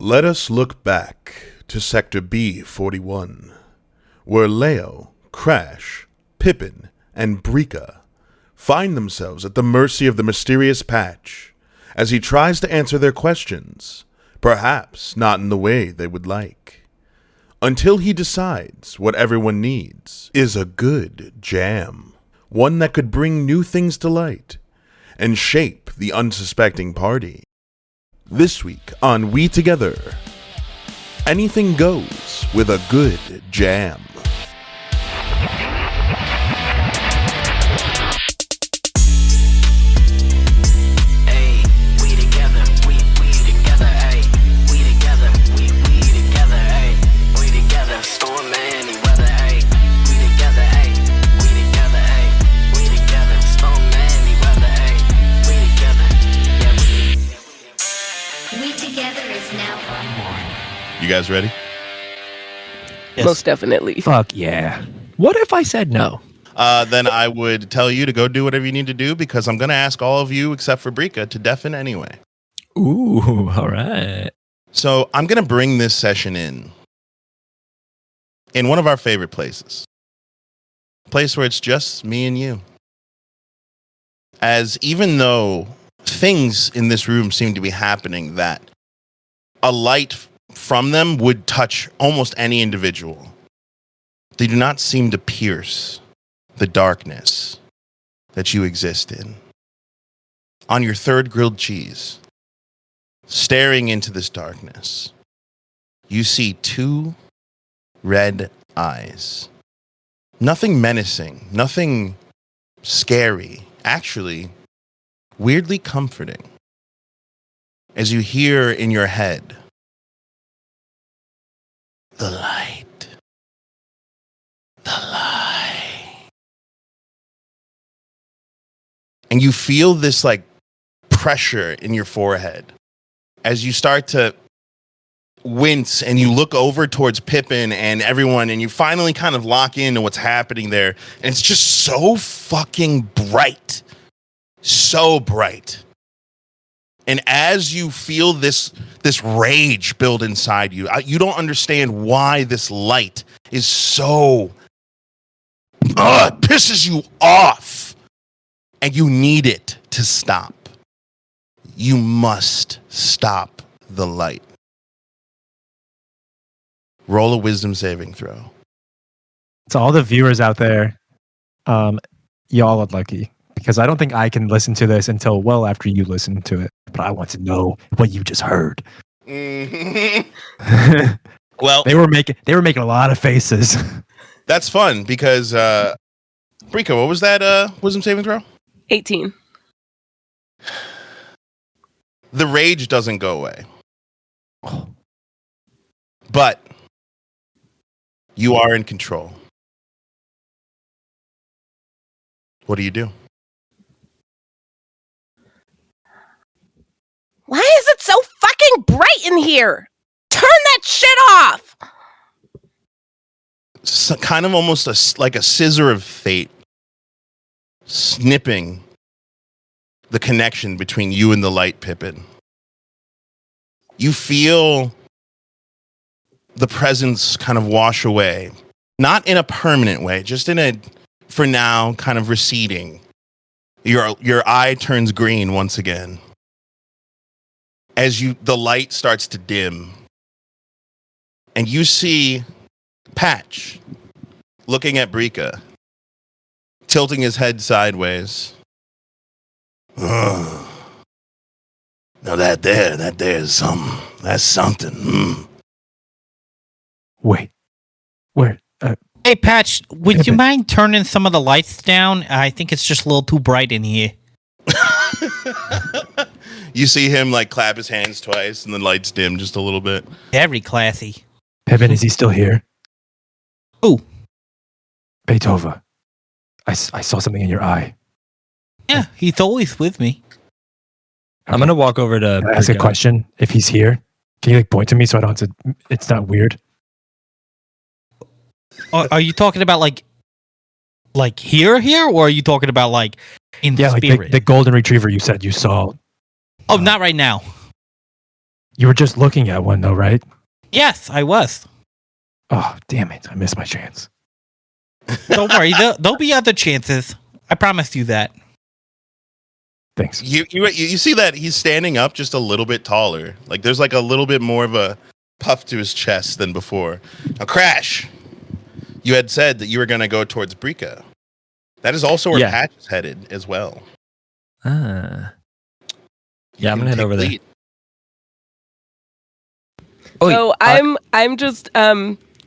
Let us look back to Sector B-41, where Leo, Crash, Pippin, and Brika find themselves at the mercy of the mysterious Patch as he tries to answer their questions, perhaps not in the way they would like, until he decides what everyone needs is a good jam, one that could bring new things to light and shape the unsuspecting party. This week on WeTogether, anything goes with a good jam. You guys ready? Yes. Most definitely. Fuck yeah. What if I said no? Then I would tell you to go do whatever you need to do because I'm going to ask all of you except for Brika to deafen anyway. Ooh, all right. So I'm going to bring this session in one of our favorite places. A place where it's just me and you. As even though things in this room seem to be happening that a light from them would touch almost any individual, they do not seem to pierce the darkness that you exist in. On your third grilled cheese, staring into this darkness, you see two red eyes. Nothing menacing, nothing scary, actually weirdly comforting. As you hear in your head, the light. The light. And you feel this like pressure in your forehead as you start to wince and you look over towards Pippin and everyone and you finally kind of lock into what's happening there. And it's just so fucking bright. So bright. And as you feel this rage build inside you, you don't understand why this light is so... it pisses you off. And you need it to stop. You must stop the light. Roll a wisdom saving throw. To all the viewers out there, y'all are lucky. Because I don't think I can listen to this until well after you listen to it. But I want to know what you just heard. Mm-hmm. Well, they were making a lot of faces. That's fun because Brika, what was that wisdom saving throw? 18. The rage doesn't go away. But you are in control. What do you do? Why is it so fucking bright in here? Turn that shit off! So, kind of almost like a scissor of fate snipping the connection between you and the light, Pippin. You feel the presence kind of wash away. Not in a permanent way, just in a, for now, kind of receding. Your eye turns green once again. As the light starts to dim, and you see Patch looking at Brika, tilting his head sideways. Now that there is something. That's something. Wait, where? Hey, Patch, would you mind turning some of the lights down? I think it's just a little too bright in here. You see him like clap his hands twice and the lights dim just a little bit. Very classy. Pippin, is he still here? Who? Beethoven. I saw something in your eye. Yeah, he's always with me. I'm going to walk over to... Can I ask a question? If he's here, can you like point to me so I don't have to... It's not weird? Are you talking about like here, or are you talking about like in yeah, spirit? Like the golden retriever you said you saw. Oh, not right now. You were just looking at one, though, right? Yes, I was. Oh, damn it. I missed my chance. Don't worry. There'll be other chances. I promise you that. Thanks. You see that he's standing up just a little bit taller. Like there's like a little bit more of a puff to his chest than before. Now, Crash, you had said that you were going to go towards Brika. That is also where Yeah. Patch is headed as well. Yeah, You I'm can gonna head take over there. lead. Oh, So I'm just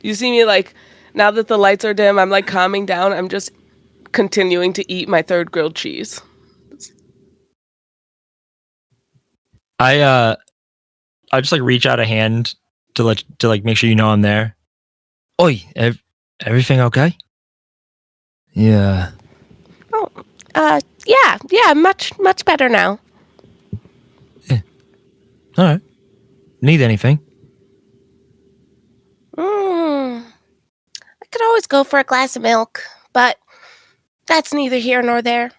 you see me like now that the lights are dim, I'm like calming down. I'm just continuing to eat my third grilled cheese. I just like reach out a hand to make sure you know I'm there. Oi, everything okay? Yeah. Yeah, much better now. All right. Need anything? I could always go for a glass of milk, but that's neither here nor there.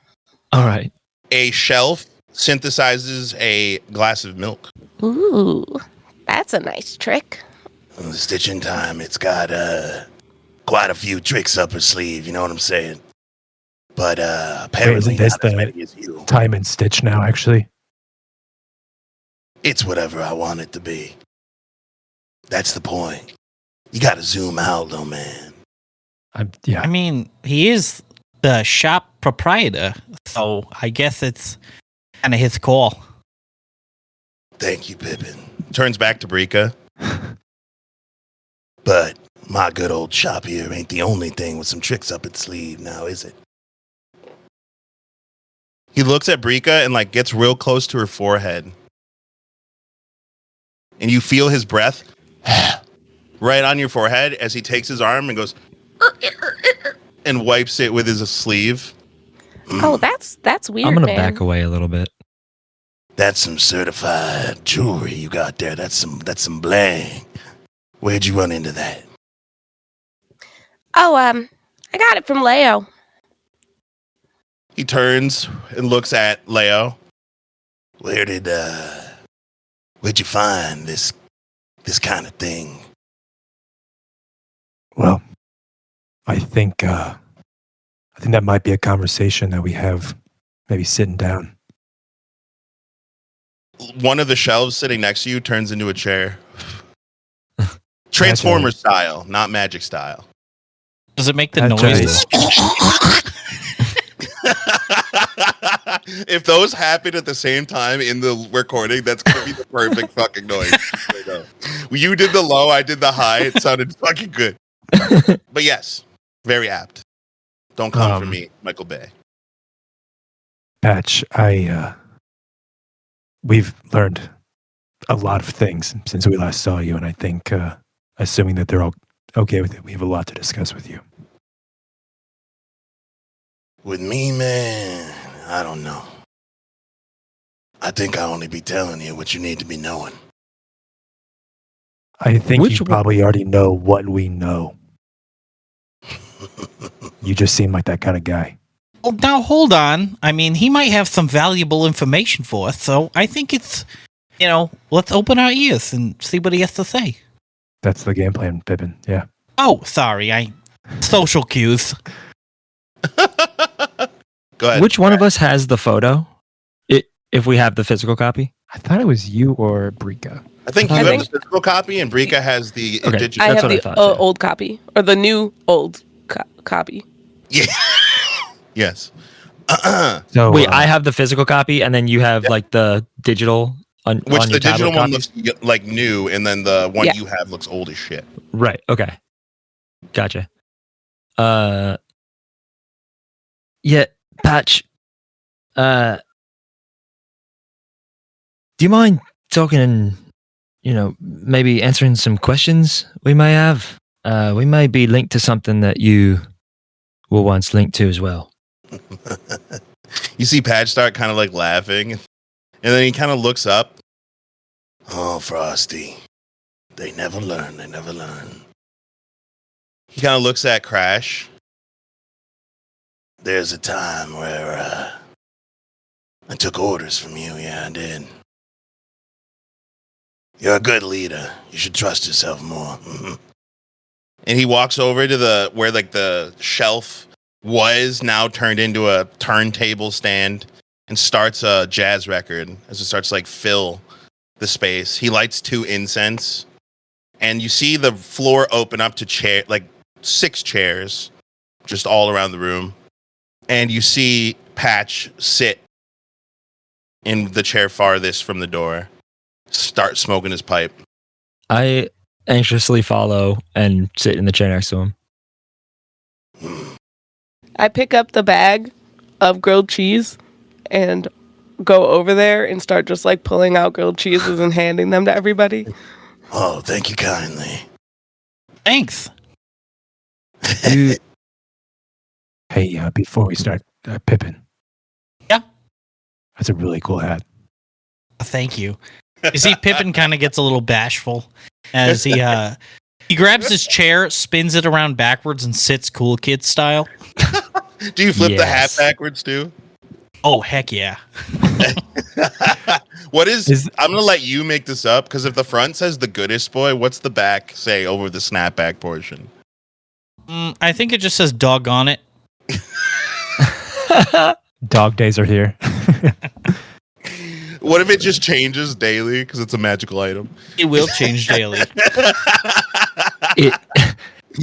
All right. A shelf synthesizes a glass of milk. Ooh, that's a nice trick. The stitching time, it's got quite a few tricks up her sleeve, you know what I'm saying? But apparently isn't this not as the- many as you. Time and Stitch now, actually. It's whatever I want it to be. That's the point. You gotta zoom out, though, man. Yeah. I mean, he is the shop proprietor, so I guess it's kind of his call. Thank you, Pippin. Turns back to Brika. But my good old shop here ain't the only thing with some tricks up its sleeve now, is it? He looks at Brika and like gets real close to her forehead. And you feel his breath right on your forehead as he takes his arm and goes and wipes it with his sleeve. Oh, that's weird. I'm gonna man. back away a little bit. That's some certified jewelry you got there. That's some bling. Where'd you run into that? Oh, I got it from Leo. He turns and looks at Leo. Where'd you find this kind of thing? Well, I think that might be a conversation that we have maybe sitting down. One of the shelves sitting next to you turns into a chair. Transformer style, not magic style. Does it make the That's noise? If those happen at the same time in the recording, that's gonna be the perfect fucking noise. You did the low, I did the high. It sounded fucking good. But yes, very apt. Don't come for me, Michael Bay. Patch, we've learned a lot of things since we last saw you, and I think, assuming that they're all okay with it, we have a lot to discuss with you. With me, man, I don't know. I think I only be telling you what you need to be knowing. I think Which you one- probably already know what we know. You just seem like that kind of guy. Well, now hold on. I mean, he might have some valuable information for us, so I think it's, let's open our ears and see what he has to say. That's the game plan, Pippin. Yeah. Oh, sorry, social cues. Go ahead. Which one of us has the photo? If we have the physical copy? I thought it was you or Brika. I think you I have think- the physical copy and Brika has the Okay. digital. I That's have what I the thought, too. old copy or the new old copy. Yeah. Yes. So Wait, I have the physical copy, and then you have like the digital on Which on the your digital tablet one copies? looks like new, and then the one Yeah. you have looks old as shit. Right. Okay. Gotcha. Yeah, Patch. Do you mind talking and maybe answering some questions we may have? We may be linked to something that you were once linked to as well. You see Patch start kind of like laughing, and then he kind of looks up. Oh, Frosty. They never learn. They never learn. He kind of looks at Crash. There's a time where I took orders from you. Yeah, I did. You're a good leader. You should trust yourself more. And he walks over to where like the shelf was now turned into a turntable stand and starts a jazz record as it starts to like fill the space. He lights 2 incense, and you see the floor open up to like 6 chairs just all around the room. And you see Patch sit in the chair farthest from the door, start smoking his pipe. I anxiously follow and sit in the chair next to him. I pick up the bag of grilled cheese and go over there and start just like pulling out grilled cheeses and handing them to everybody. Oh, thank you kindly. Thanks. Hey, before we start, Pippin. Yeah? That's a really cool hat. Thank you. You see, Pippin kind of gets a little bashful as he grabs his chair, spins it around backwards, and sits cool kid style. Do you flip the hat Yes. backwards too? Oh, heck yeah. I'm gonna let you make this up, because if the front says the goodest boy, what's the back say over the snapback portion? I think it just says dog on it. Dog days are here. What if it just changes daily because it's a magical item? It will change daily.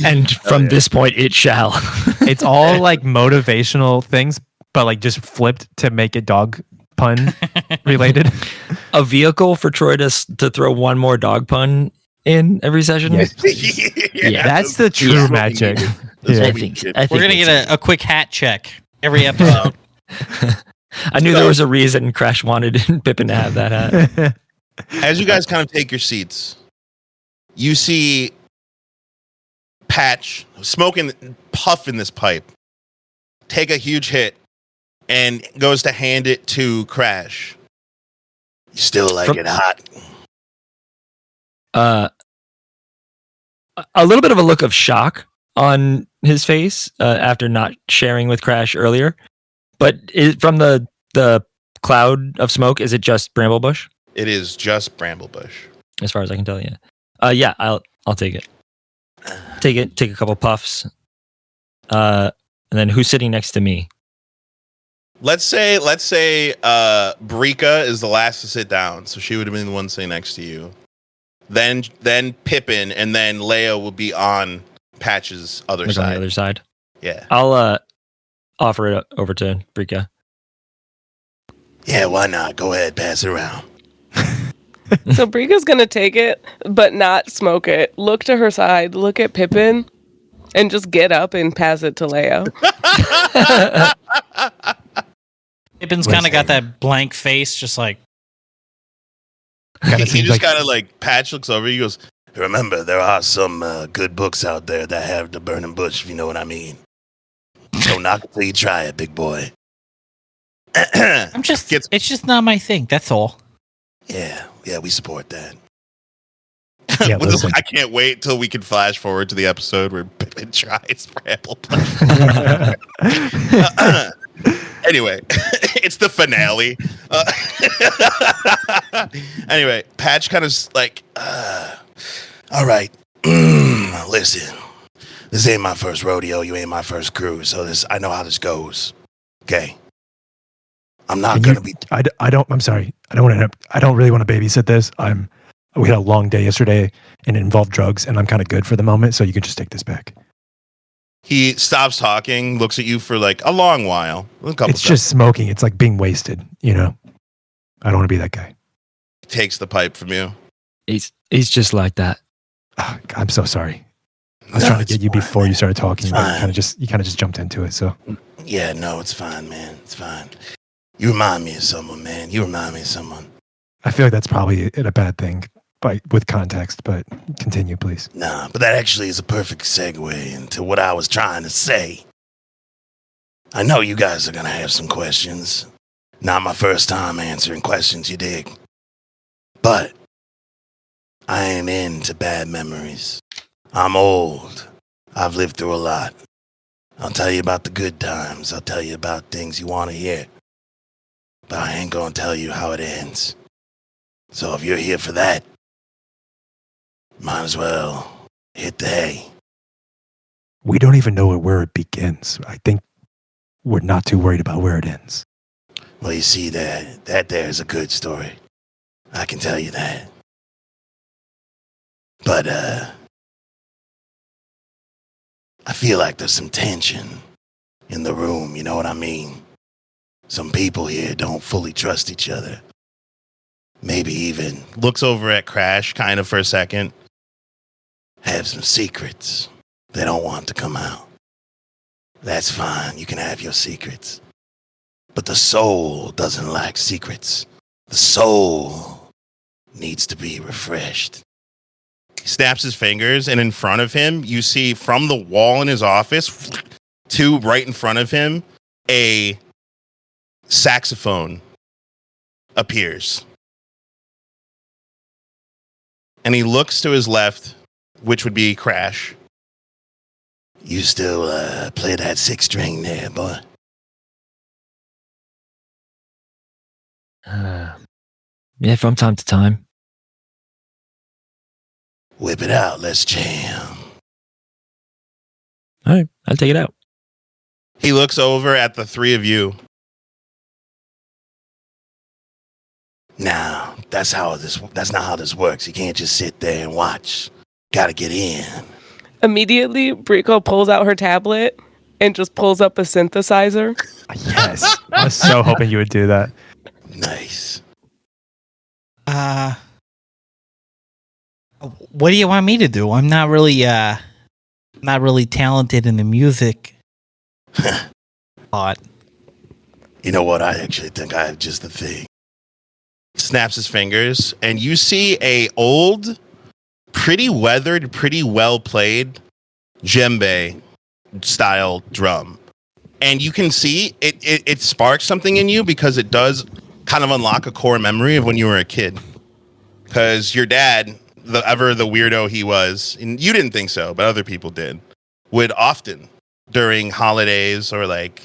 And from this point, it shall. It's all like motivational things, but like just flipped to make it dog pun related. A vehicle for Troy to throw one more dog pun in every session. Yes, please. Yeah, That's the true what we magic. needed. That's Yeah. what I we think needed. We're going to get a quick hat check every episode. I knew there was a reason Crash wanted Pippin to have that hat. As you guys kind of take your seats, you see Patch smoking, puffing this pipe, take a huge hit, and goes to hand it to Crash. You still like it hot? A little bit of a look of shock on his face after not sharing with Crash earlier. But from the cloud of smoke, is it just Bramblebush? It is just Bramblebush. As far as I can tell, yeah. Yeah, I'll take it. Take a couple puffs. And then who's sitting next to me? Let's say Brika is the last to sit down, so she would have been the one sitting next to you. Then Pippin, and then Leia will be on Patch's other Like on side. the other side. Yeah. I'll offer it over to Brika. Yeah, why not? Go ahead, pass it around. So Brika's gonna take it, but not smoke it. Look to her side, look at Pippin, and just get up and pass it to Leo. Pippin's kind of got that blank face, just like, Kind of He seems just like kind of like Patch looks over. He goes, "Remember, there are some good books out there that have the burning bush. If you know what I mean. So knock it till you try it, big boy." it's just not my thing. That's all. Yeah, we support that. Yeah, With this- listen. I can't wait till we can flash forward to the episode where Pippin tries Bramble. Anyway, it's the finale. Anyway, Patch kind of like, all right, listen, this ain't my first rodeo. You ain't my first cruise, so I know how this goes. Okay, I'm not gonna be. I'm sorry. I don't really want to babysit this. We had a long day yesterday and it involved drugs, and I'm kind of good for the moment, so you can just take this back. He stops talking, looks at you for like a long while. It's just smoking. It's like being wasted, you know? I don't want to be that guy. Takes the pipe from you. He's just like that. Ah, I'm so sorry. I was trying to get you before you started talking, but you kind of just jumped into it. So Yeah, no, it's fine, man. It's fine. You remind me of someone, man. You remind me of someone. I feel like that's probably a bad thing, with context. But continue, please. Nah, but that actually is a perfect segue into what I was trying to say. I know you guys are gonna have some questions. Not my first time answering questions, you dig? But I ain't into bad memories. I'm old. I've lived through a lot. I'll tell you about the good times. I'll tell you about things you want to hear. But I ain't gonna tell you how it ends. So if you're here for that, Might as well hit the hay. We don't even know where it begins. I think we're not too worried about where it ends. Well, you see, that there is a good story. I can tell you that. But, I feel like there's some tension in the room, you know what I mean? Some people here don't fully trust each other. Maybe even looks over at Crash kind of for a second. Have some secrets they don't want to come out. That's fine, you can have your secrets. But the soul doesn't like secrets. The soul needs to be refreshed. He snaps his fingers, and in front of him, you see from the wall in his office to right in front of him, a saxophone appears. And he looks to his left, which would be Crash. You still play that 6-string there, boy? Yeah, from time to time. Whip it out, let's jam. All right, I'll take it out. He looks over at the three of you. Now, that's not how this works. You can't just sit there and watch. Gotta get in. Immediately, Brico pulls out her tablet and just pulls up a synthesizer. Yes. I was so hoping you would do that. Nice. What do you want me to do? I'm not really talented in the music part. You know what? I actually think I have just the thing. Snaps his fingers, and you see a old, pretty weathered, pretty well played djembe style drum. And you can see it sparks something in you because it does kind of unlock a core memory of when you were a kid. Because your dad, the weirdo he was, and you didn't think so, but other people did, would often during holidays or like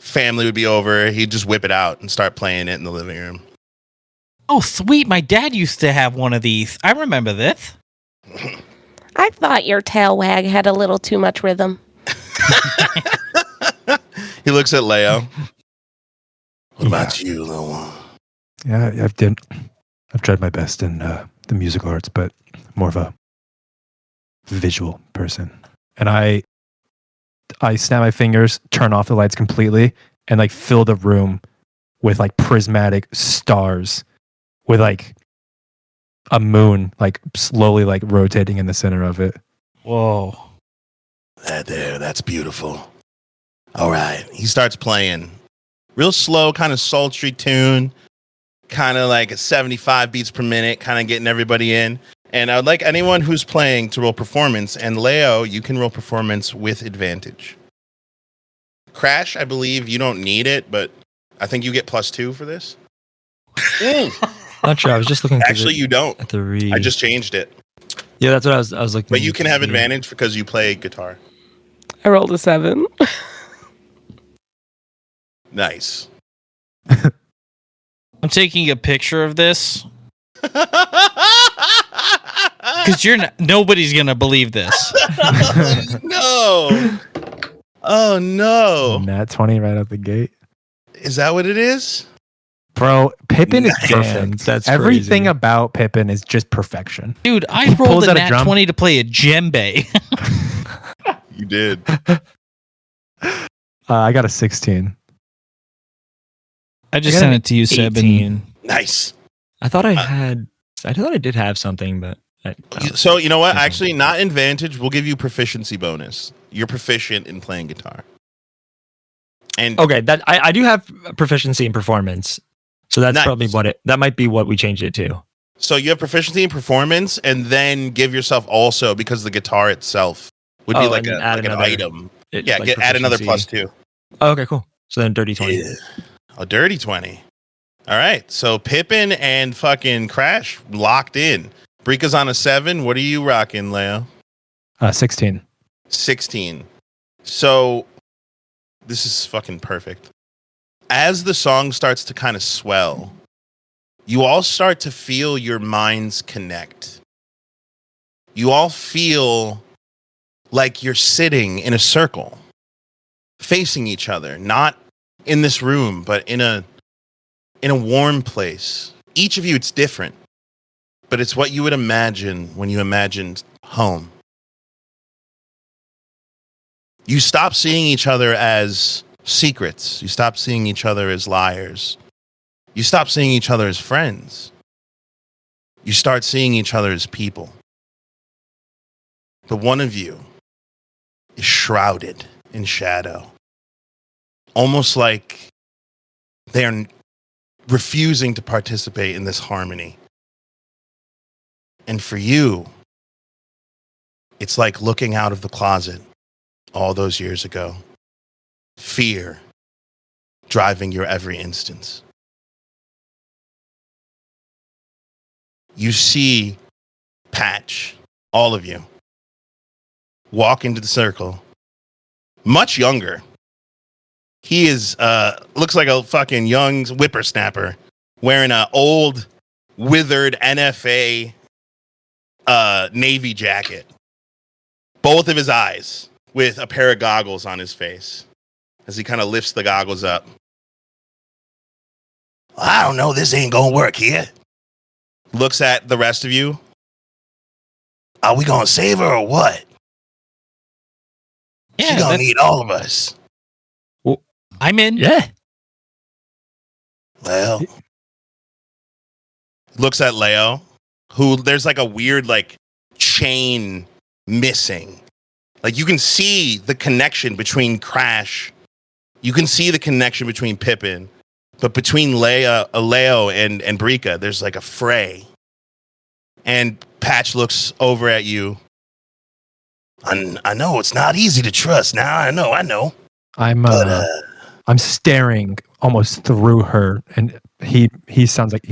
family would be over, he'd just whip it out and start playing it in the living room. Oh, sweet. My dad used to have one of these. I remember this. I thought your tail wag had a little too much rhythm. He looks at Leo. What about you, little one? Yeah, I've tried my best in the musical arts, but more of a visual person. And I snap my fingers, turn off the lights completely, and like fill the room with like prismatic stars with like a moon like slowly like rotating in the center of it. Whoa. That's beautiful. All right. He starts playing. Real slow, kind of sultry tune. Kind of like 75 beats per minute, kind of getting everybody in. And I would like anyone who's playing to roll performance. And Leo, you can roll performance with advantage. Crash, I believe you don't need it, but I think you get +2 for this. Not sure. I was just looking. Actually, you don't. At the I just changed it. Yeah, that's what I was looking. But you can have to see. advantage because you play guitar. I rolled a 7. Nice. I'm taking a picture of this because nobody's gonna believe this. No. Oh no. Nat 20 right out the gate. Is that what it is? Bro, Pippin is Damn, perfect. that's Everything crazy. about Pippin is just perfection. Dude, I He rolled pulls a out a nat drum. 20 to play a djembe. You did. I got a 16. I just I got sent an it to you, Seb. 18. Nice. I thought I thought I did have something, but So you know what? Okay. Actually, not advantage. We'll give you proficiency bonus. You're proficient in playing guitar. And okay, that I do have proficiency in performance, so that's Nice. probably that might be what we changed it to. so you have proficiency in performance, and then give yourself also, because the guitar itself would be Oh, like and then add an another- item. It- Yeah, like add another proficiency. +2. Oh, okay, cool. So then dirty 20. Yeah. A dirty 20. All right. So Pippin and fucking Crash locked in. Brika's on a 7. What are you rocking, Leo? 16. 16. So this is fucking perfect. As the song starts to kind of swell, you all start to feel your minds connect. you all feel like you're sitting in a circle, facing each other, not in this room, but in a warm place. Each of you, it's different, but it's what you would imagine when you imagined home. You stop seeing each other as secrets. You stop seeing each other as liars. You stop seeing each other as friends. You start seeing each other as people. But one of you is shrouded in shadow, almost like they are refusing to participate in this harmony. And for you, it's like looking out of the closet all those years ago. Fear driving your every instance. You see Patch, all of you, walk into the circle, much younger. He is, looks like a fucking young whippersnapper wearing an old, withered NFA Navy jacket. Both of his eyes with a pair of goggles on his face as he kind of lifts the goggles up. I don't know, this ain't gonna work here. Looks at the rest of you. Are we gonna save her or what? Yeah, She's gonna need all of us. I'm in. Yeah. Well, looks at Leo, who there's like a weird like chain missing. Like you can see the connection between Crash. You can see the connection between Pippin, but between Leo and Brika, there's like a fray. And Patch looks over at you. I know it's not easy to trust now. I know. I'm staring almost through her, and he sounds like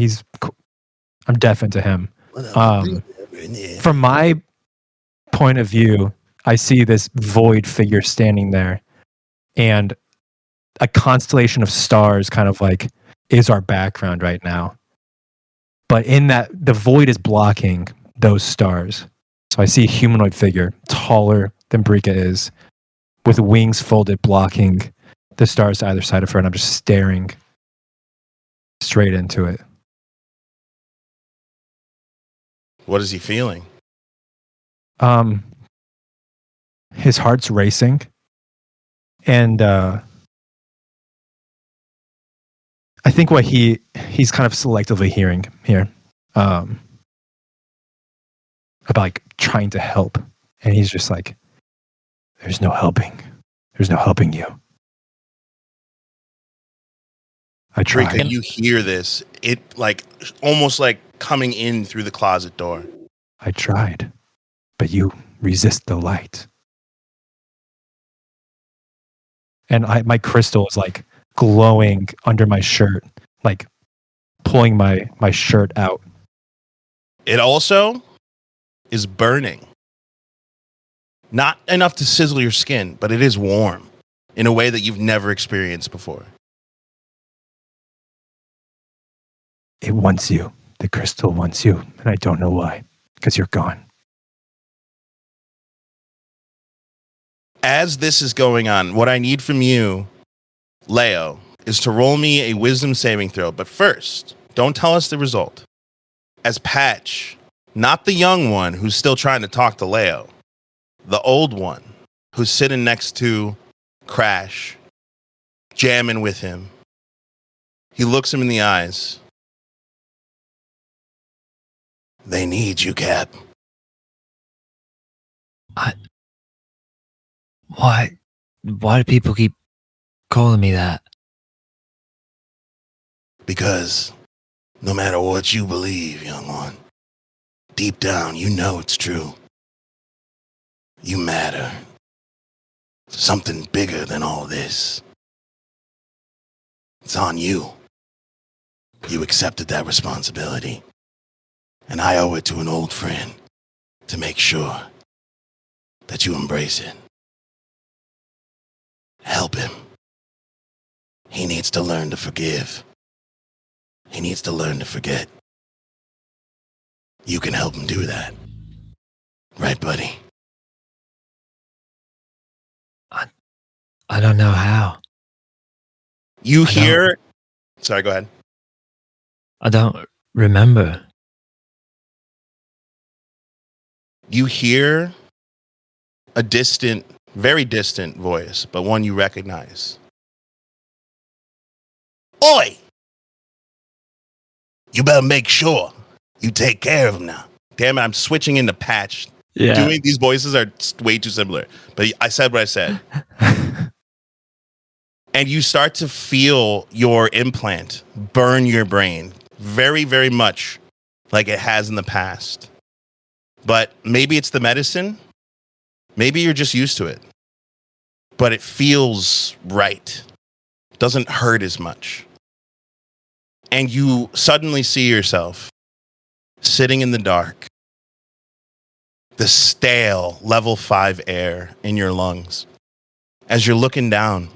I'm deaf into him. From my point of view, I see this void figure standing there, and a constellation of stars kind of like is our background right now. But in that, the void is blocking those stars. So I see a humanoid figure, taller than Brika is, with wings folded, blocking the stars to either side of her, and I'm just staring straight into it. What is he feeling? His heart's racing, and I think what he's kind of selectively hearing here, about like trying to help, and he's just like, "There's no helping you." I tried. Brika, you hear this. It like almost like coming in through the closet door. I tried, but you resist the light. And my crystal is like glowing under my shirt, like pulling my shirt out. It also is burning. Not enough to sizzle your skin, but it is warm in a way that you've never experienced before. It wants you. The crystal wants you, and I don't know why, because you're gone. As this is going on, what I need from you, Leo, is to roll me a wisdom saving throw. But first, don't tell us the result. As Patch, not the young one who's still trying to talk to Leo, the old one who's sitting next to Crash, jamming with him. He looks him in the eyes. They need you, Cap. Why do people keep calling me that? Because no matter what you believe, young one, deep down you know it's true. You matter. Something bigger than all this. It's on you. You accepted that responsibility. And I owe it to an old friend to make sure that you embrace it. Help him. He needs to learn to forgive. He needs to learn to forget. You can help him do that. Right, buddy? I don't know how. You I don't- hear... Sorry, go ahead. I don't remember. You hear a distant, very distant voice, but one you recognize. Oi! You better make sure you take care of him now. Damn it, I'm switching into patch. Yeah. Doing these voices are way too similar. But I said what I said. And you start to feel your implant burn your brain very, very much like it has in the past. But maybe it's the medicine. Maybe you're just used to it. But it feels right. It doesn't hurt as much. And you suddenly see yourself sitting in the dark, the stale level 5 air in your lungs, as you're looking down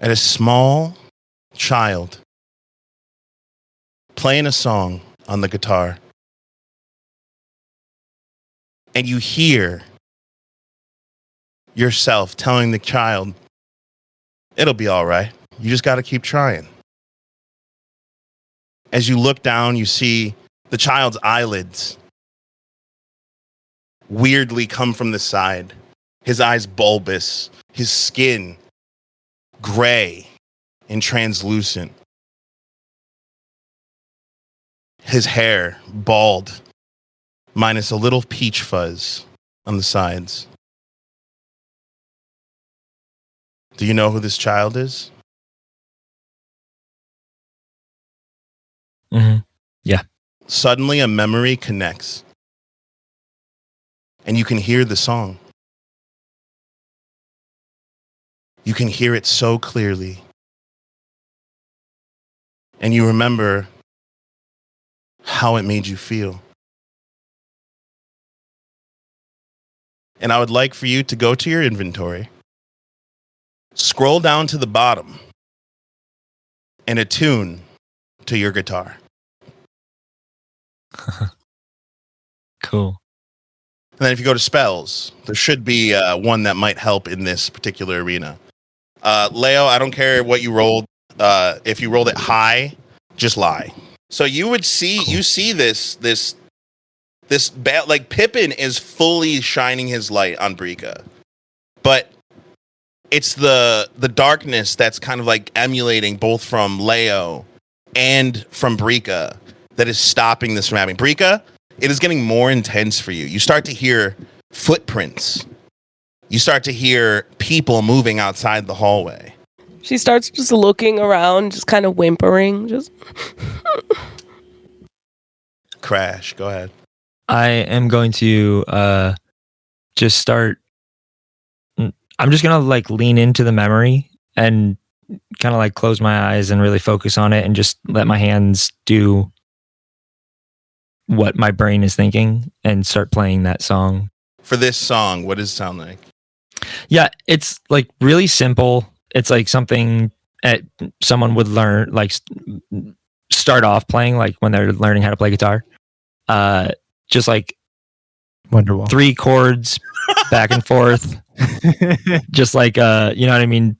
at a small child playing a song on the guitar. And you hear yourself telling the child, it'll be all right. You just got to keep trying. As you look down, you see the child's eyelids weirdly come from the side. His eyes bulbous, his skin gray and translucent. His hair bald, minus a little peach fuzz on the sides. Do you know who this child is? Mm-hmm. Suddenly a memory connects. And you can hear the song. You can hear it so clearly. And you remember how it made you feel. And I would like for you to go to your inventory, scroll down to the bottom, and attune to your guitar. Cool. And then if you go to spells, there should be one that might help in this particular arena. Leo, I don't care what you rolled. If you rolled it high, just lie. So you would see, Cool. you see this like Pippin is fully shining his light on Brika, but it's the darkness that's kind of like emulating both from Leo and from Brika that is stopping this from happening. Brika, it is getting more intense for you. You start to hear footprints. You start to hear people moving outside the hallway. She starts just looking around, just kind of whimpering. Just Crash, go ahead. I am going to just start. I'm just gonna like lean into the memory and kind of like close my eyes and really focus on it and just let my hands do what my brain is thinking and start playing that song. For this song, what does it sound like? Yeah, it's like really simple. It's like something someone would learn, like start off playing, like when they're learning how to play guitar. Just like Wonderwall. 3 chords back and forth. Just like you know what I mean?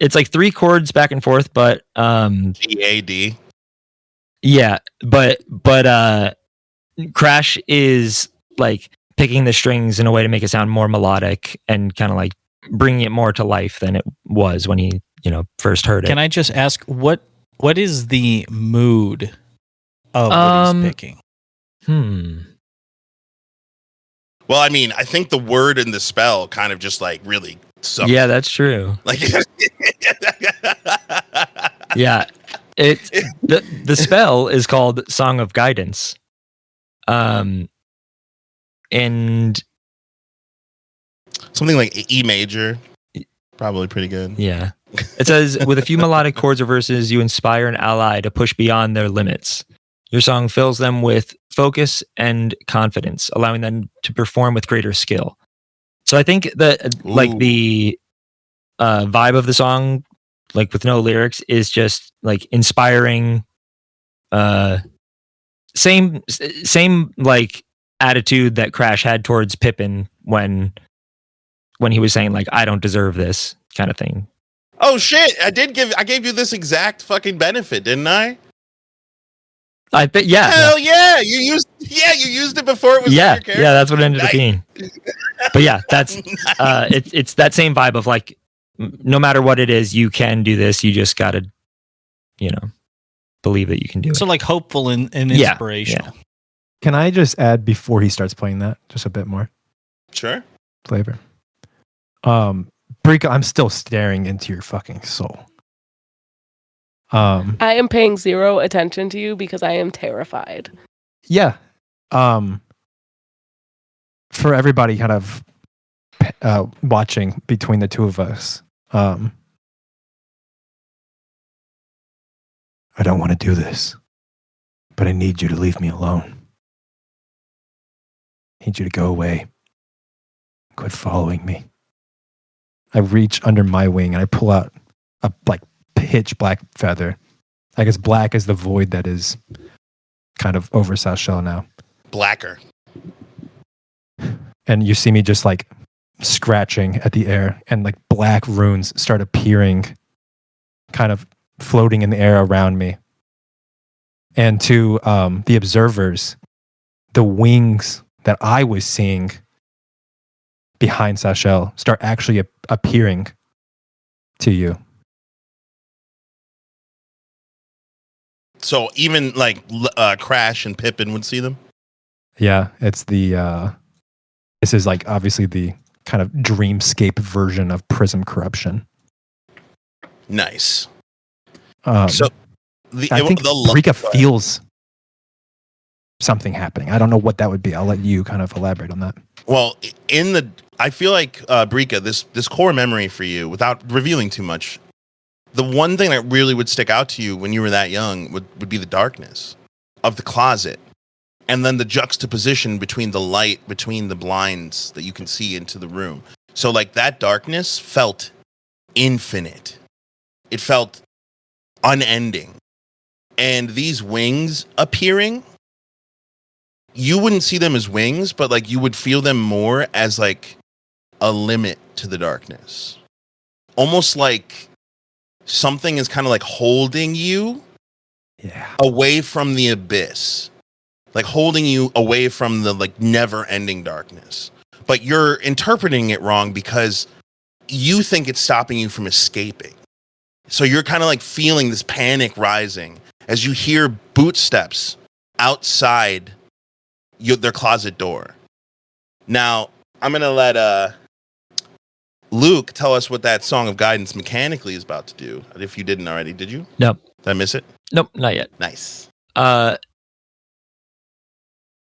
It's like 3 chords back and forth, but GAD. yeah, but Crash is like picking the strings in a way to make it sound more melodic and kind of like bringing it more to life than it was when he, first heard it. Can I just ask what is the mood of what he's picking? Well, I mean, I think the word and the spell kind of just like really sucks. Yeah, that's true. Like, Yeah, the spell is called Song of Guidance, and something like E major, probably pretty good. yeah, it says with a few melodic chords or verses, you inspire an ally to push beyond their limits. Your song fills them with focus and confidence, allowing them to perform with greater skill. So I think that like the vibe of the song, like with no lyrics, is just like inspiring. Same like attitude that Crash had towards Pippin when he was saying like, I don't deserve this kind of thing. Oh shit! I gave you this exact fucking benefit, didn't I? I bet, yeah. Hell yeah! You used it before it was Yeah, in your character. yeah, that's what it ended up Nice. being. But yeah, that's it's that same vibe of like, no matter what it is, you can do this. You just gotta, believe that you can do it. So like hopeful and Yeah, inspirational. Can I just add before he starts playing that just a bit more Sure. flavor? Brika, I'm still staring into your fucking soul. I am paying zero attention to you because I am terrified. Yeah. For everybody kind of watching between the two of us, I don't want to do this, but I need you to leave me alone. I need you to go away. Quit following me. I reach under my wing and I pull out a like pitch black feather, like as black as the void that is kind of over South Shell now. Blacker. And you see me just like scratching at the air, and like black runes start appearing, kind of floating in the air around me. And to the observers, the wings that I was seeing behind Sashel start actually appearing to you. So even like Crash and Pippin would see them? Yeah, it's the this is like obviously the kind of dreamscape version of Prism Corruption. Nice. So I think Rika feels something happening. I don't know what that would be. I'll let you kind of elaborate on that. Well, I feel like Brika, this core memory for you, without revealing too much, the one thing that really would stick out to you when you were that young would be the darkness of the closet, and then the juxtaposition between the light between the blinds that you can see into the room. So like that darkness felt infinite. It felt unending. And these wings appearing, you wouldn't see them as wings, but like you would feel them more as like a limit to the darkness. Almost like something is kind of like holding you away from the abyss. Like holding you away from the like never-ending darkness. But you're interpreting it wrong because you think it's stopping you from escaping. So you're kind of like feeling this panic rising as you hear boot steps outside their closet door. Now, I'm going to let Luke tell us what that Song of Guidance mechanically is about to do. If you didn't already, did you? Nope. Did I miss it? Nope, not yet. Nice.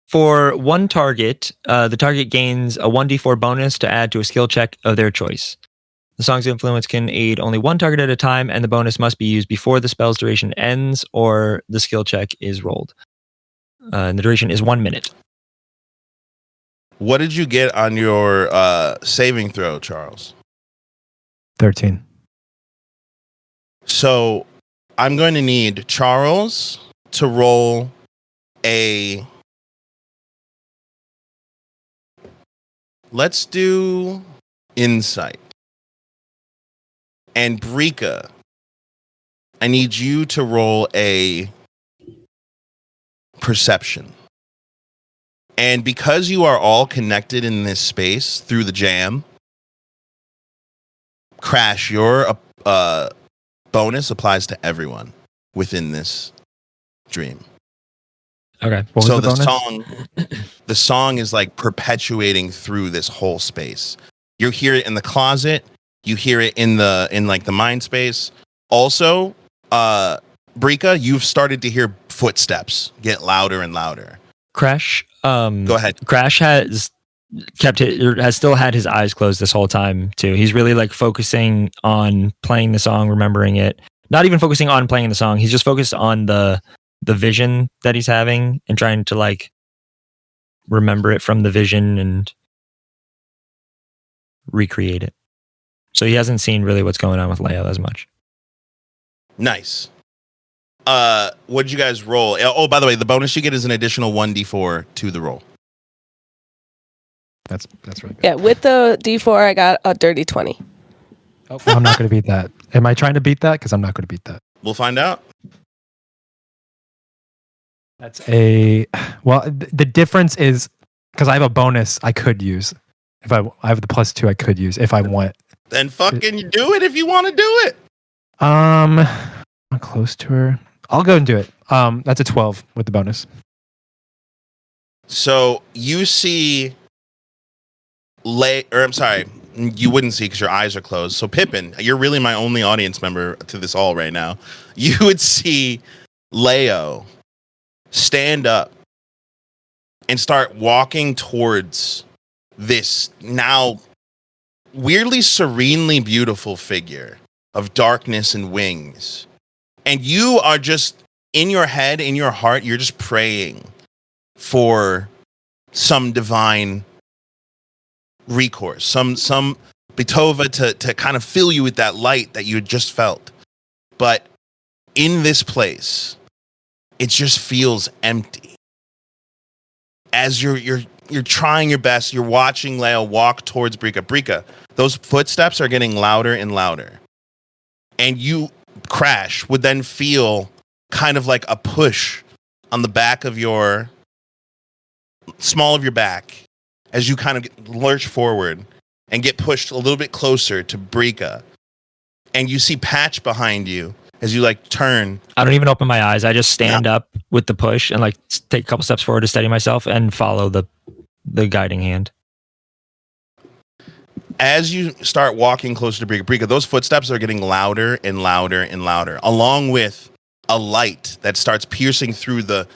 For one target, the target gains a 1d4 bonus to add to a skill check of their choice. The song's influence can aid only one target at a time, and the bonus must be used before the spell's duration ends or the skill check is rolled. And the duration is 1 minute. What did you get on your saving throw, Charles? 13. So I'm going to need Charles to roll a... Let's do insight. And Brika, I need you to roll a perception. And because you are all connected in this space through the jam, Crash, your bonus applies to everyone within this dream. Okay. What was So the bonus? the song is like perpetuating through this whole space. You hear it in the closet. You hear it in like the mind space. Also, Brika, you've started to hear footsteps get louder and louder. Crash. Go ahead. Crash has still had his eyes closed this whole time too. He's really like focusing on playing the song, remembering it. Not even focusing on playing the song. He's just focused on the vision that he's having and trying to like remember it from the vision and recreate it. So he hasn't seen really what's going on with Leia as much. Nice. What'd you guys roll? Oh, by the way, the bonus you get is an additional 1d4 to the roll. That's really good. Yeah, with the D4, I got a dirty 20. Oh, I'm not going to beat that. Am I trying to beat that? Because I'm not going to beat that. We'll find out. That's the difference is because I have a bonus I could use. If I have the +2, I could use if I want. Then fucking do it if you want to do it. I'm close to her. I'll go and do it. That's a 12 with the bonus. So you see, I'm sorry, you wouldn't see because your eyes are closed. So Pippin, you're really my only audience member to this all right now. You would see Leo stand up and start walking towards this now weirdly serenely beautiful figure of darkness and wings. And you are just in your head, in your heart, you're just praying for some divine recourse, some Bitova to kind of fill you with that light that you had just felt. But in this place, it just feels empty. As you're trying your best, you're watching Leo walk towards Brika. Brika, those footsteps are getting louder and louder. And you, Crash, would then feel kind of like a push on the back of your small of your back as you kind of lurch forward and get pushed a little bit closer to Brika. And you see Patch behind you as you like turn. I don't even open my eyes. I just stand up with the push and like take a couple steps forward to steady myself and follow the guiding hand. As you start walking closer to Brika, those footsteps are getting louder and louder and louder, along with a light that starts piercing through the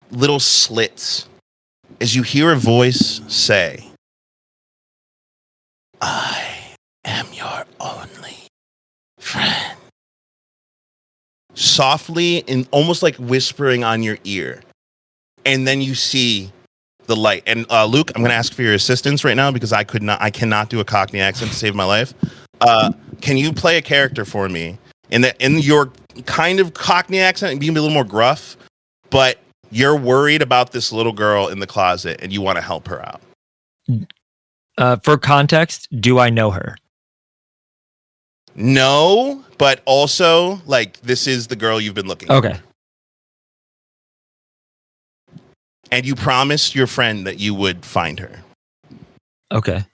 little slits as you hear a voice say, "I am your only friend." Softly and almost like whispering on your ear. And then you see the light. And Luke, I'm going to ask for your assistance right now because I cannot do a Cockney accent to save my life. Can you play a character for me in your kind of Cockney accent and be a little more gruff, but you're worried about this little girl in the closet and you want to help her out? For context, do I know her? No, but also like this is the girl you've been looking for. Okay. And you promised your friend that you would find her. Okay.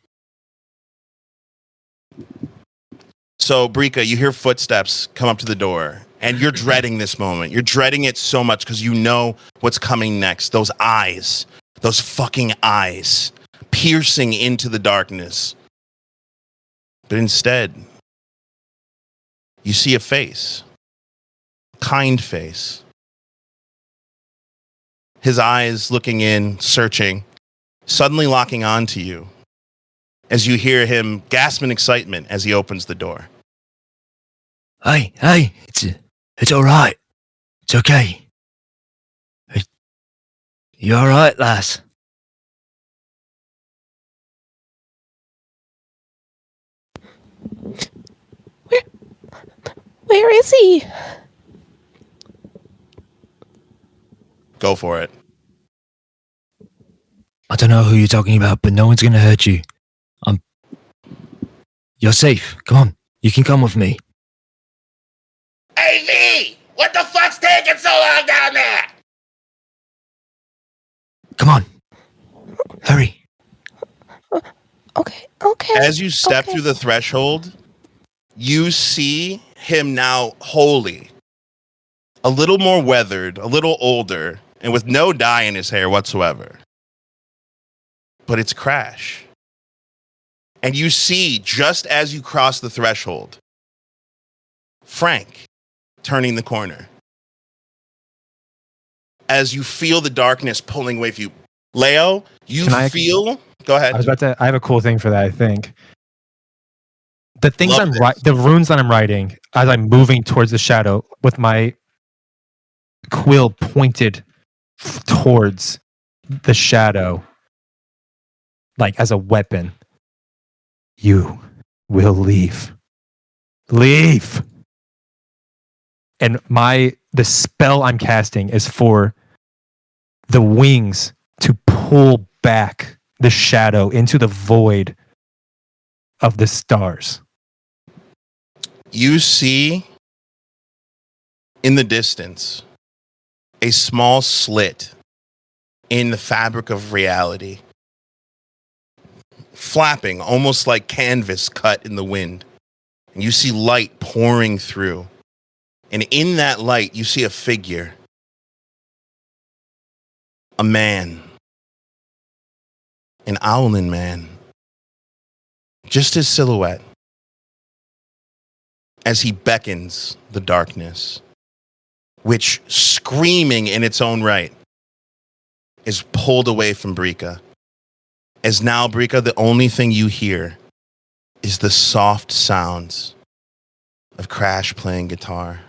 So, Brika, you hear footsteps come up to the door, and you're dreading this moment. You're dreading it so much because you know what's coming next. Those eyes, those fucking eyes, piercing into the darkness. But instead, you see a face. Kind face. His eyes looking in, searching, suddenly locking on to you as you hear him gasp in excitement as he opens the door. Hey, it's all right. It's okay. You all right, lass? Where is he? Go for it. I don't know who you're talking about, but no one's gonna hurt you. You're safe. Come on, you can come with me. Hey, V! What the fuck's taking so long down there? Come on, hurry. Okay. As you step through the threshold, you see him now wholly, a little more weathered, a little older, and with no dye in his hair whatsoever. But it's Crash. And you see, just as you cross the threshold, Frank turning the corner. As you feel the darkness pulling away from you. Leo, feel... Go ahead. I have a cool thing for that, I think. The things Love the runes that I'm writing as I'm moving towards the shadow with my quill pointed towards the shadow, like as a weapon. You will leave. Leave. And the spell I'm casting is for the wings to pull back the shadow into the void of the stars. You see in the distance a small slit in the fabric of reality, flapping almost like canvas cut in the wind. And you see light pouring through. And in that light, you see a figure, a man, an owlin man, just his silhouette as he beckons the darkness, which, screaming in its own right, is pulled away from Brika. As now, Brika, the only thing you hear is the soft sounds of Crash playing guitar,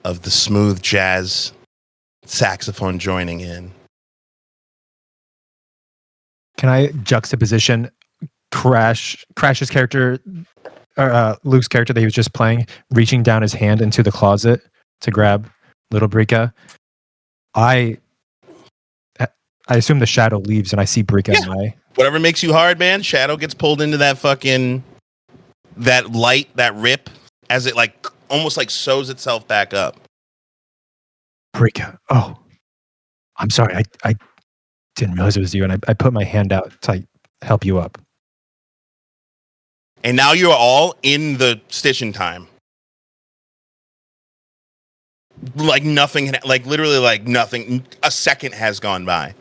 of the smooth jazz saxophone joining in. Can I juxtaposition Crash's character, or Luke's character that he was just playing, reaching down his hand into the closet to grab little Brika? I assume the shadow leaves and I see Brika in my... Whatever makes you hard, man. Shadow gets pulled into that fucking, that light, that rip, as it like almost like sews itself back up. Brika, oh, I'm sorry. I didn't realize it was you. And I put my hand out to help you up. And now you're all in the stitching time. Like nothing, like literally like nothing. A second has gone by.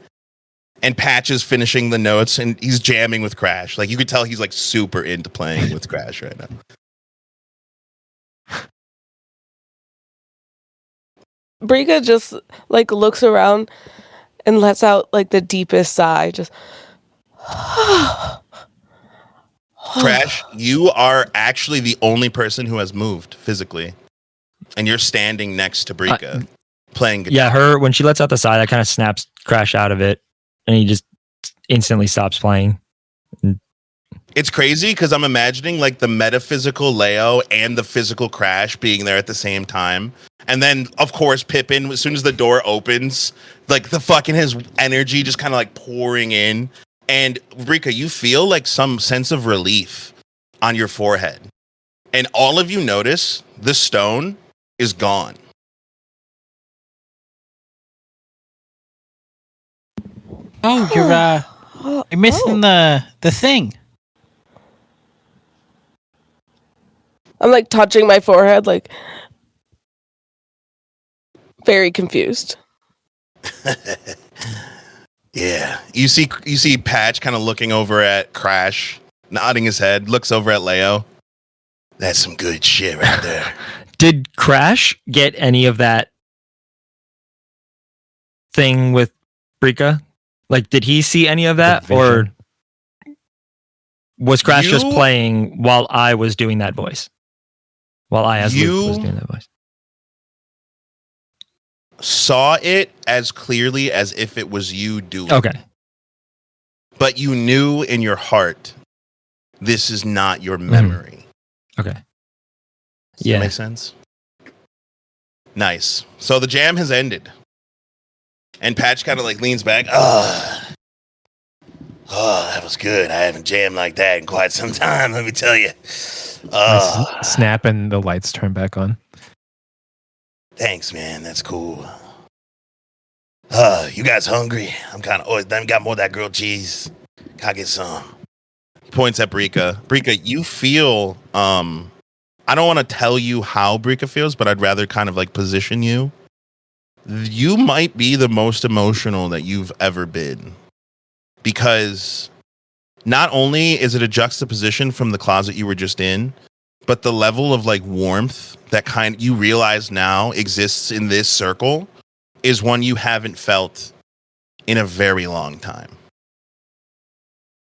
And Patch is finishing the notes and he's jamming with Crash. Like you could tell he's like super into playing with Crash right now. Brika just like looks around and lets out like the deepest sigh. Just Crash, you are actually the only person who has moved physically. And you're standing next to Brika playing guitar. Yeah, when she lets out the sigh, that kind of snaps Crash out of it. And he just instantly stops playing. It's crazy because I'm imagining like the metaphysical Leo and the physical Crash being there at the same time. And then, of course, Pippin, as soon as the door opens, like the fucking his energy just kind of like pouring in. And Brika, you feel like some sense of relief on your forehead. And all of you notice the stone is gone. Oh, you're missing the thing. I'm like touching my forehead, like very confused. Yeah. You see Patch kind of looking over at Crash, nodding his head, looks over at Leo. That's some good shit right there. Did Crash get any of that thing with Brika? Like, did he see any of that? Or was Crash just playing while I was doing that voice? While I, as Luke, was doing that voice. Saw it as clearly as if it was you doing. Okay. But you knew in your heart, this is not your memory. Okay. Does that make sense? Nice. So the jam has ended. And Patch kind of like leans back. Oh, that was good. I haven't jammed like that in quite some time, let me tell you. Snap and the lights turn back on. Thanks, man. That's cool. You guys hungry? I'm kind of. Oh, then got more of that grilled cheese. Gotta get some. He points at Brika. Brika, you feel. I don't want to tell you how Brika feels, but I'd rather kind of like position you. You might be the most emotional that you've ever been, because not only is it a juxtaposition from the closet you were just in, but the level of like warmth that you realize now exists in this circle is one you haven't felt in a very long time.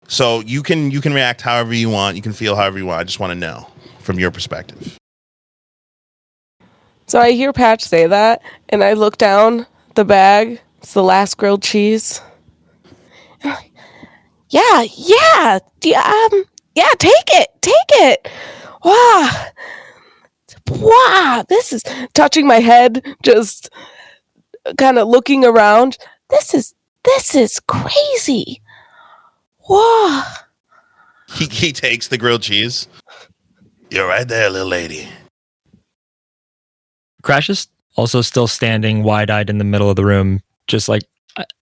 So you can react however you want. You can feel however you want. I just want to know from your perspective. So I hear Patch say that, and I look down the bag. It's the last grilled cheese. Yeah, take it. Wow, this is touching my head, just kind of looking around. This is This is crazy. Whoa. He takes the grilled cheese. You're right there, little lady. Crash is also still standing wide-eyed in the middle of the room, just like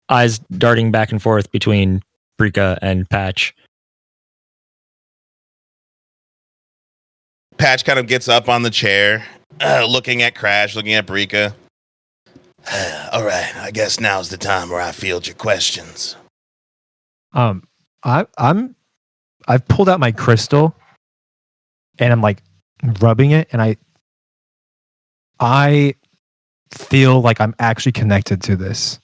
eyes darting back and forth between Brika and Patch. Patch kind of gets up on the chair, looking at Crash, looking at Brika. All right, I guess now's the time where I field your questions. I've pulled out my crystal, and I'm like rubbing it, and I feel like I'm actually connected to this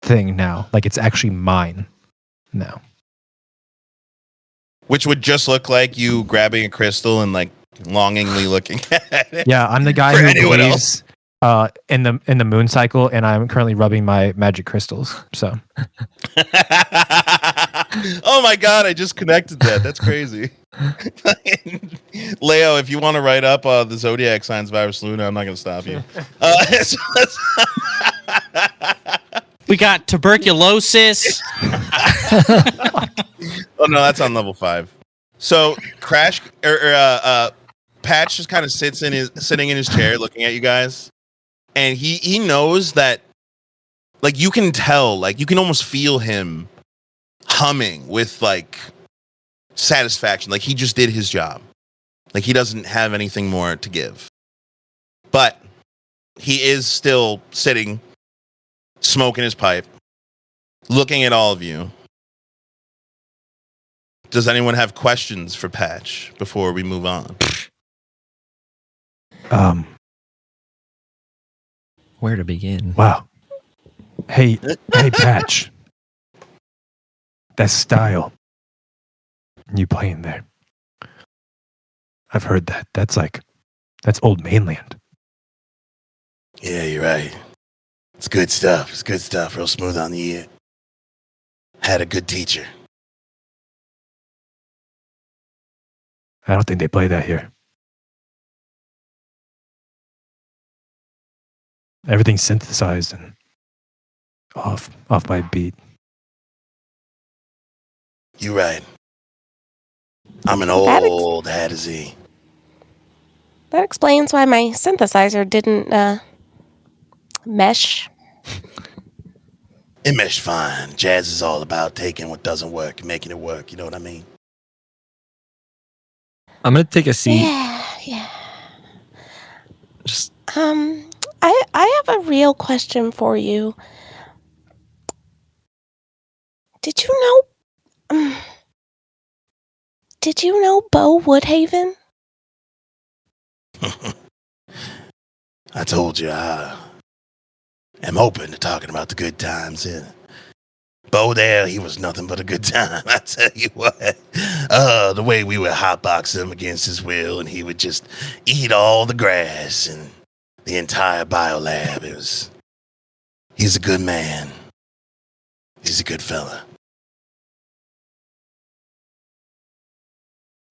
thing now. Like it's actually mine now. Which would just look like you grabbing a crystal and like longingly looking at it. Yeah, I'm the guy For who anyone believes in the moon cycle, and I'm currently rubbing my magic crystals. So, oh my god, I just connected that. That's crazy. Leo, if you want to write up the zodiac signs of Iris Luna, I'm not going to stop you. We got tuberculosis. Oh no, that's on level 5. So Crash Patch just kind of sitting in his chair, looking at you guys, and he knows that, like, you can tell, like, you can almost feel him humming with like satisfaction, like he just did his job, like he doesn't have anything more to give, but he is still sitting, smoking his pipe, looking at all of you. Does anyone have questions for Patch before we move on? Where to begin? wow. Hey, Patch. That style you playing there. I've heard that. That's old mainland. Yeah, you're right. It's good stuff. It's good stuff. Real smooth on the ear. Had a good teacher. I don't think they play that here. Everything's synthesized and off by beat. You're right. I'm an old hat to Z. That explains why my synthesizer didn't mesh. It meshed fine. Jazz is all about taking what doesn't work and making it work. You know what I mean? I'm gonna take a seat. Yeah. Just I have a real question for you. Did you know Bo Woodhaven? I told you I am open to talking about the good times. Yeah. Bo there, he was nothing but a good time. I tell you what. The way we would hotbox him against his will, and he would just eat all the grass and the entire biolab. He's a good man. He's a good fella.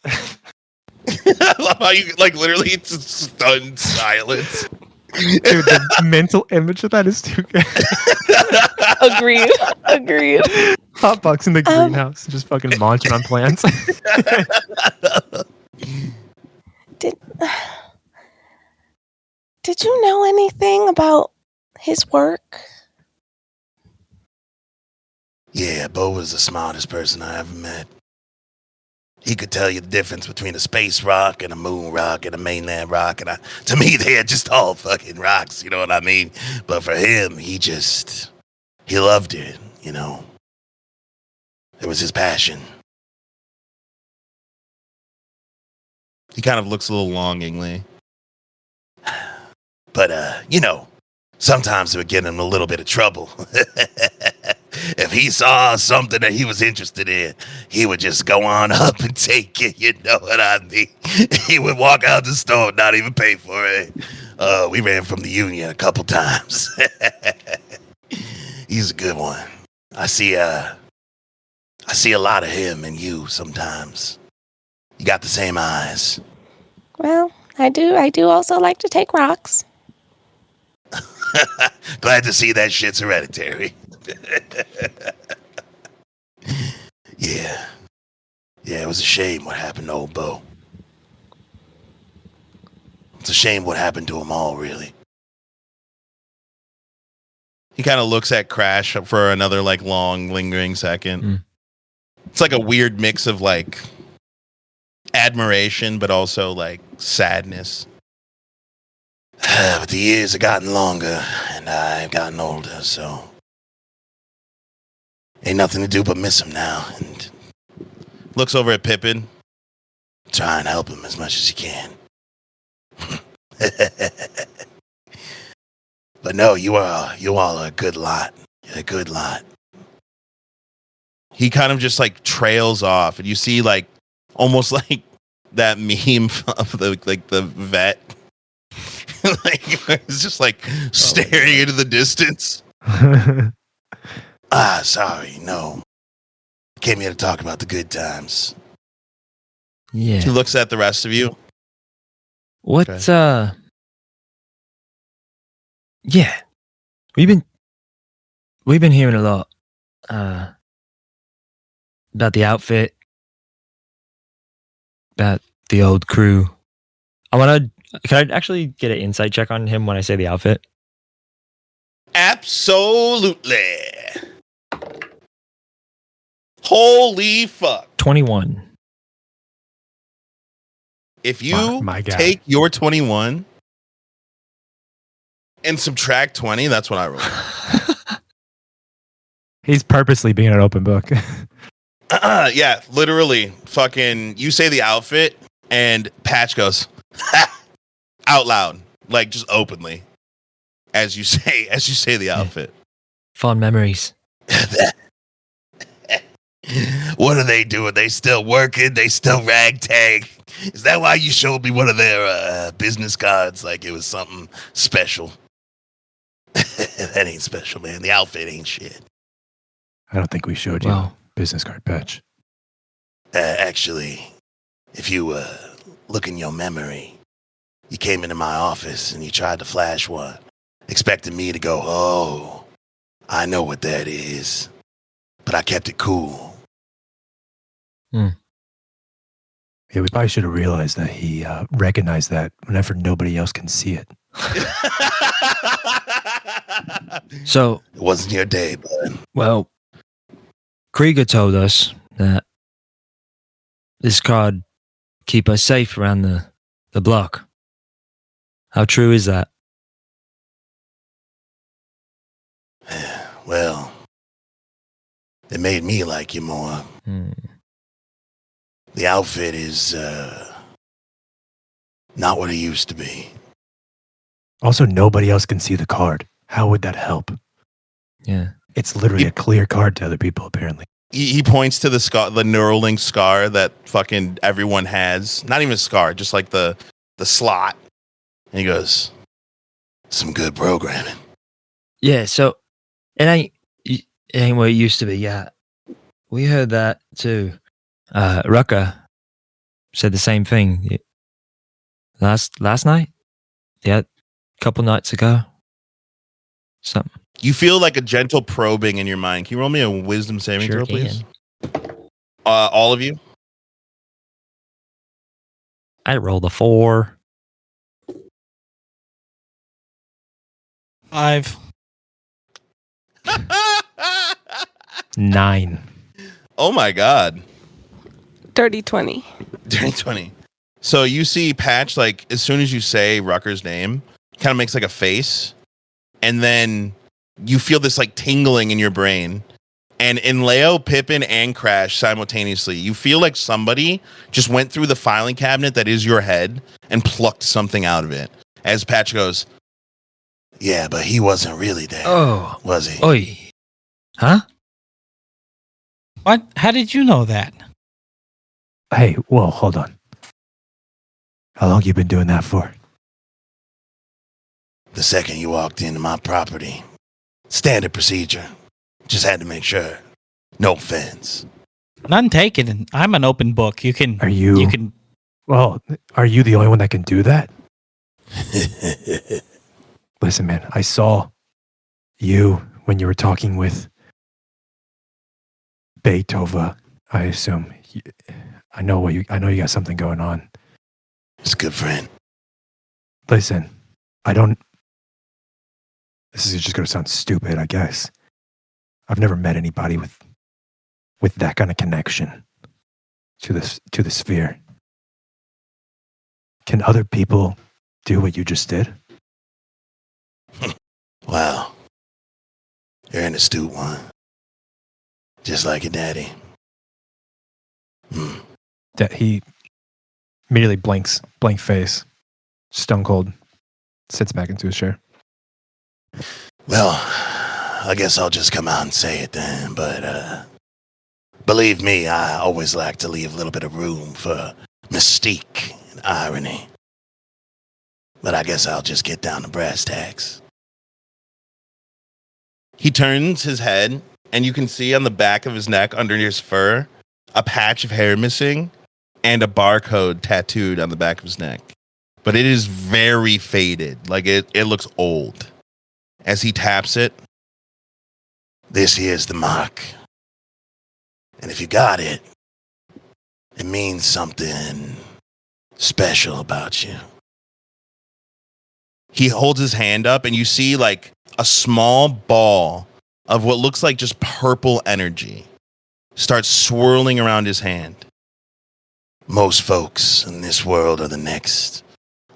I love how you, like, literally, it's a stunned silence. Dude, the mental image of that is too good. Agreed. Hotbox in the greenhouse, just fucking munching on plants. Did you know anything about his work? Yeah, Bo was the smartest person I ever met. He could tell you the difference between a space rock and a moon rock and a mainland rock. And to me, they're just all fucking rocks, you know what I mean? But for him, he loved it, you know? It was his passion. He kind of looks a little longingly. But, you know, sometimes it would get him in a little bit of trouble. If he saw something that he was interested in, he would just go on up and take it. You know what I mean? He would walk out the store and not even pay for it. We ran from the union a couple times. He's a good one. I see a lot of him in you sometimes. You got the same eyes. Well, I do also like to take rocks. Glad to see that shit's hereditary. Yeah. Yeah, it was a shame what happened to old Bo. It's a shame what happened to them all, really. He kind of looks at Crash for another like long, lingering second. Mm. It's like a weird mix of like admiration, but also like sadness. But the years have gotten longer, and I've gotten older, so ain't nothing to do but miss him now. And looks over at Pippin. Try and help him as much as you can. But no, you all are a good lot. You're a good lot. He kind of just like trails off, and you see like almost like that meme of the vet. Like it's just like staring into the distance. Sorry, no. Came here to talk about the good times. Yeah. He looks at the rest of you. What? Okay. Yeah. We've been hearing a lot about the outfit, about the old crew. Can I actually get an insight check on him when I say the outfit? Absolutely. Holy fuck. 21. If you My guy. take your 21 and subtract 20, that's what I roll. He's purposely being an open book. Yeah, literally. Fucking, you say the outfit, and Patch goes out loud, like just openly, as you say the outfit. Fond memories. What are they doing? They still working? They still ragtag? Is that why you showed me one of their business cards like it was something special? That ain't special, man. The outfit ain't shit. I don't think we showed you Wow. business card patch. Actually, if you look in your memory, you came into my office and you tried to flash one, expecting me to go, oh, I know what that is. But I kept it cool. Yeah, we probably should have realized that he recognized that whenever nobody else can see it. So, It wasn't your day, bud. well, Krieger told us that this card keep us safe around the block. How true is that? Well, it made me like you more. The outfit is not what it used to be. Also, nobody else can see the card. How would that help? Yeah. It's literally a clear card to other people, apparently. He points to the scar, the Neuralink scar that fucking everyone has. Not even a scar, just like the slot. And he goes, some good programming. Yeah, so it ain't what it used to be. Yeah. We heard that too. Rucker said the same thing last night. Yeah, a couple nights ago. Something. You feel like a gentle probing in your mind. Can you roll me a wisdom saving Sure throw, please? can. All of you? I rolled a 4. 5. 9. Oh my God. Dirty 20. Dirty 20. So you see Patch, like, as soon as you say Rucker's name, kind of makes like a face. And then you feel this like tingling in your brain. And in Leo, Pippin, and Crash simultaneously, you feel like somebody just went through the filing cabinet that is your head and plucked something out of it. As Patch goes, yeah, but he wasn't really there, Oh. was he? Oi. Huh? What? How did you know that? Hey, whoa, hold on. How long you been doing that for? The second you walked into my property. Standard procedure. Just had to make sure. No offense. None taken. I'm an open book. You can. Are you? You can. Well, are you the only one that can do that? Listen, man, I saw you when you were talking with Beethoven, I assume. I know you got something going on. He's a good friend. Listen, this is just going to sound stupid, I guess. I've never met anybody with that kind of connection to the sphere. Can other people do what you just did? Wow. You're an astute one. Just like your daddy. That he immediately blank face, stone cold, sits back into his chair. Well, I guess I'll just come out and say it then, but believe me, I always like to leave a little bit of room for mystique and irony. But I guess I'll just get down to brass tacks. He turns his head, and you can see on the back of his neck, under his fur, a patch of hair missing and a barcode tattooed on the back of his neck. But it is very faded. Like, it looks old. As he taps it, this here's the mark. And if you got it, it means something special about you. He holds his hand up, and you see, like, a small ball of what looks like just purple energy starts swirling around his hand. Most folks in this world or the next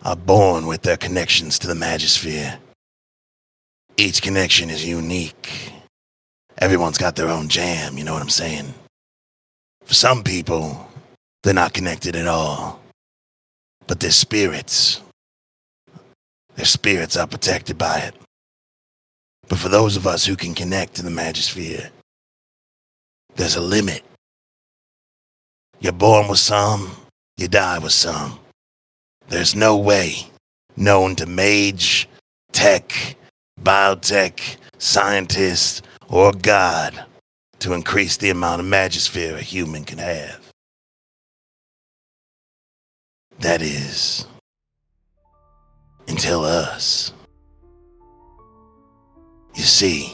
are born with their connections to the Magisphere. Each connection is unique. Everyone's got their own jam, you know what I'm saying? For some people, they're not connected at all. But their spirits are protected by it. But for those of us who can connect to the Magisphere, there's a limit. You're born with some, you die with some. There's no way known to mage, tech, biotech, scientist, or God to increase the amount of Magisphere a human can have. That is, until us. You see,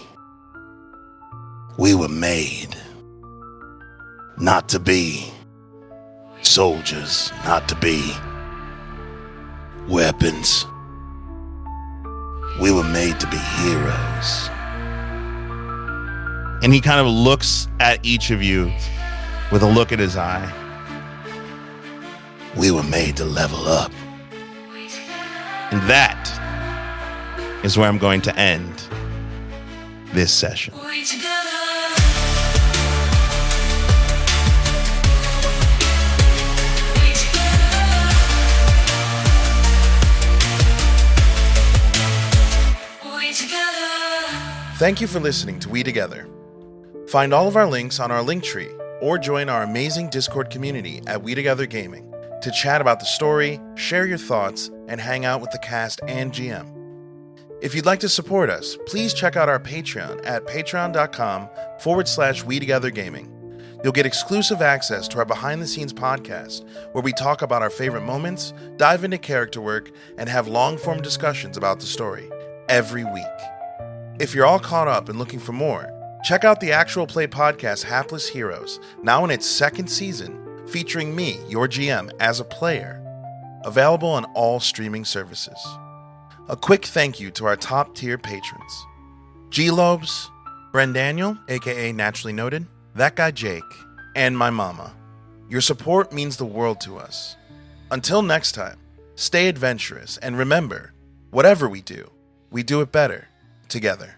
we were made not to be soldiers, not to be weapons. We were made to be heroes. And he kind of looks at each of you with a look in his eye. We were made to level up. And that is where I'm going to end this session. Thank you for listening to WeTogether. Find all of our links on our Linktree or join our amazing Discord community at WeTogether Gaming to chat about the story, share your thoughts, and hang out with the cast and GM. If you'd like to support us, please check out our Patreon at patreon.com/WeTogetherGaming. You'll get exclusive access to our behind-the-scenes podcast, where we talk about our favorite moments, dive into character work, and have long-form discussions about the story every week. If you're all caught up and looking for more, check out the actual play podcast Hapless Heroes, now in its second season, featuring me, your GM, as a player, available on all streaming services. A quick thank you to our top-tier patrons: GxLobes, BrenDaniel, aka Naturally Noted, That Guy Jake, and my Momma. Your support means the world to us. Until next time, stay adventurous, and remember, whatever we do it better together.